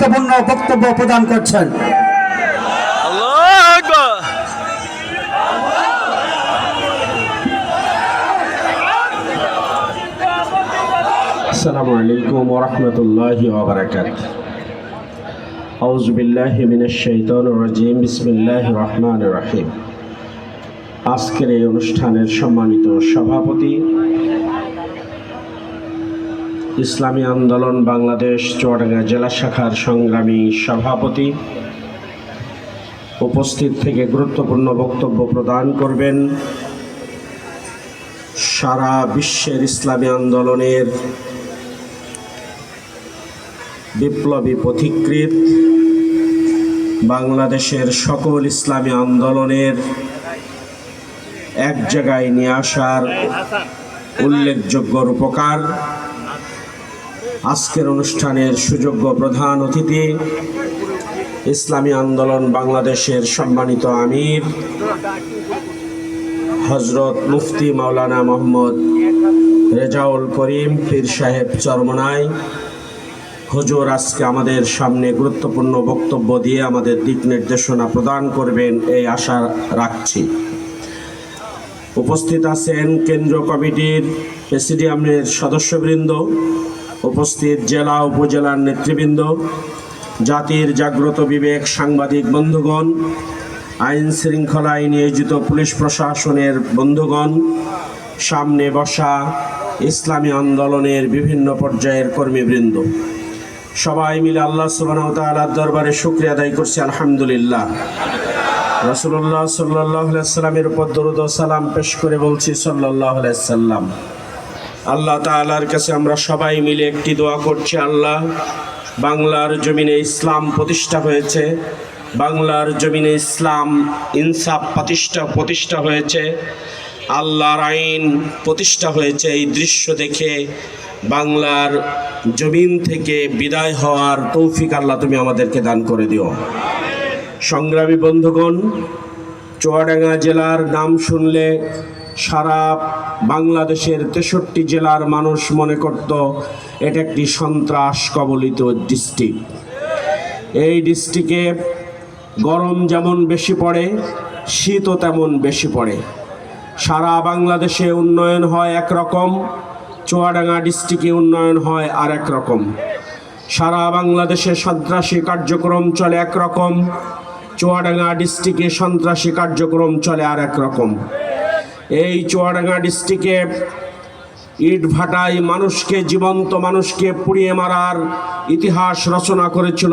গুরুত্বপূর্ণ বক্তব্য প্রদান করছেন। আসসালামু আলাইকুম ওয়া রাহমাতুল্লাহি ওয়া বারাকাতুহু। আউযু বিল্লাহি মিনাশ শাইতানির রাজীম। বিসমিল্লাহির রহমানির রহিম। আজকের এই অনুষ্ঠানের সম্মানিত সভাপতি, ইসলামী আন্দোলন বাংলাদেশ চুয়াডাঙ্গা জেলা শাখার সংগ্রামী সভাপতি, উপস্থিত থেকে গুরুত্বপূর্ণ বক্তব্য প্রদান করবেন সারা বিশ্বের ইসলামী আন্দোলনের বিপ্লবী পথিকৃৎ, বাংলাদেশের সকল ইসলামী আন্দোলনের এক জায়গায় নিয়ে আসার উল্লেখযোগ্য রূপকার, আজকের অনুষ্ঠানের সুযোগ্য প্রধান অতিথি, ইসলামী আন্দোলন বাংলাদেশের সম্মানিত আমির হযরত মুফতি মাওলানা মোহাম্মদ রেজাউল করিম পীর সাহেব চরমনাই হুজুর আজকে আমাদের সামনে গুরুত্বপূর্ণ বক্তব্য দিয়ে আমাদের দিক নির্দেশনা প্রদান করবেন এই আশা রাখছি। উপস্থিত আছেন কেন্দ্রীয় কমিটির প্রেসিডিয়ামের সদস্যবৃন্দ, উপস্থিত জেলা উপজেলার নেতৃবৃন্দ, জাতির জাগ্রত বিবেক সাংবাদিক বন্ধুগণ, আইন শৃঙ্খলায় নিয়োজিত পুলিশ প্রশাসনের বন্ধুগণ, সামনে বসা ইসলামী আন্দোলনের বিভিন্ন পর্যায়ের কর্মীবৃন্দ, সবাই মিলে আল্লাহ সুবহানাহু ওয়া তাআলার দরবারে শুকরিয়া আদায় করছি আলহামদুলিল্লাহ। রাসূলুল্লাহ সাল্লাল্লাহু আলাইহি সাল্লামের উপর দরুদ ও সালাম পেশ করে বলছি সাল্লাল্লাহু আলাইহি সাল্লাম। আল্লাহ তাআলার কাছে আমরা সবাই মিলে একটি দোয়া করছি, আল্লাহ, বাংলার জমিনে ইসলাম প্রতিষ্ঠা হয়েছে, বাংলার জমিনে ইসলাম ইনসাফ প্রতিষ্ঠা হয়েছে, আল্লাহর আইন প্রতিষ্ঠা হয়েছে। এই দৃশ্য দেখে বাংলার জমিন থেকে বিদায় হওয়ার তৌফিক আল্লাহ তুমি আমাদেরকে দান করে দিও। সংগ্রামী বন্ধুগণ, চুয়াডাঙ্গা জেলার নাম শুনলে সারা বাংলাদেশের 63 জেলার মানুষ মনে করত এটা একটি সন্ত্রাস কবলিত ডিস্ট্রিক্ট। এই ডিস্ট্রিক্টে গরম যেমন বেশি পড়ে, শীতও তেমন বেশি পড়ে। সারা বাংলাদেশে উন্নয়ন হয় একরকম, চুয়াডাঙ্গা ডিস্ট্রিক্টে উন্নয়ন হয় আর এক রকম। সারা বাংলাদেশে সন্ত্রাসী কার্যক্রম চলে একরকম, চুয়াডাঙ্গা ডিস্ট্রিক্টে সন্ত্রাসী কার্যক্রম চলে আর এক রকম। এই চুয়াডাঙ্গা ডিস্ট্রিক্টে ইট ভাটায় জীবন্ত মানুষকে পুড়িয়ে মারার ইতিহাস রচনা করেছিল